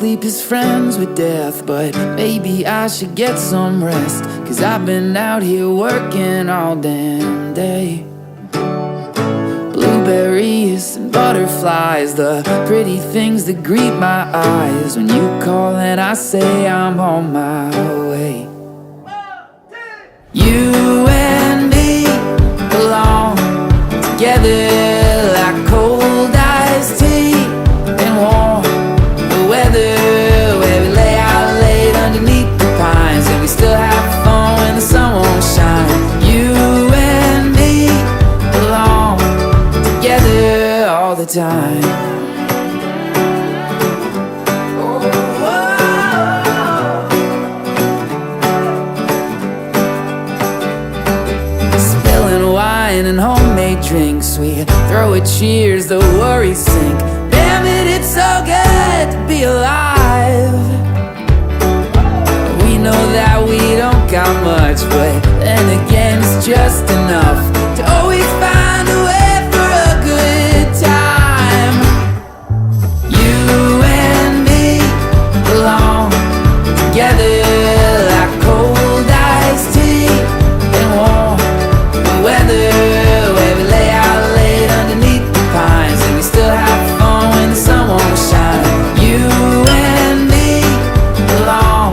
sleep is friends with death, but maybe I should get some rest, 'cause I've been out here working all damn day. Blueberries and butterflies, the pretty things that greet my eyes when you call and I say I'm on my way. You and me belong together like cold iced tea and warm weather, where we lay out late underneath the pines and we still have fun when the sun won't shine. You and me belong together all the time. Spilling wine and homemade drinks, we throw a cheers, the worries sink. Damn it, it's so good to be alive. We know that we don't got much, but then again it's just enough to always find a way for a good time. You and me belong together like cold iced tea and warm weather, where we lay out late underneath the pines and we still have fun when the sun won't shine. You and me belong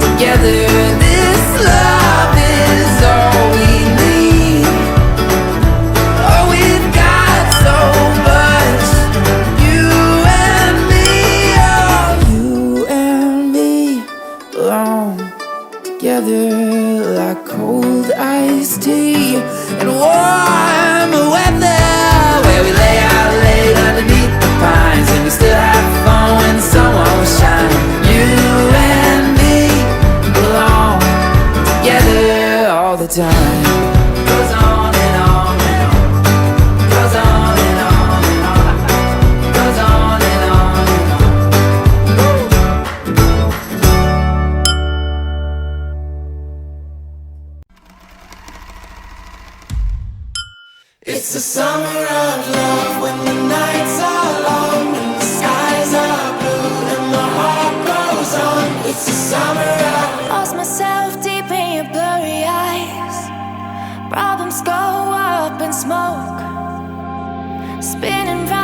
together. This love is all we need. Oh, we've got so much. You and me, oh, you and me belong together like cold iced tea and warm weather, where we lay out late underneath the pines and we still have fun when the sun won't shine. You and me belong together all the time. Goes on and on and on. Goes on and on and on. Goes on and on and on. It's the summer of love, when the nights are long and the skies are blue and the heart goes on. It's the summer of Lost myself deep in your blurry eyes. Problems go up in smoke, spinning round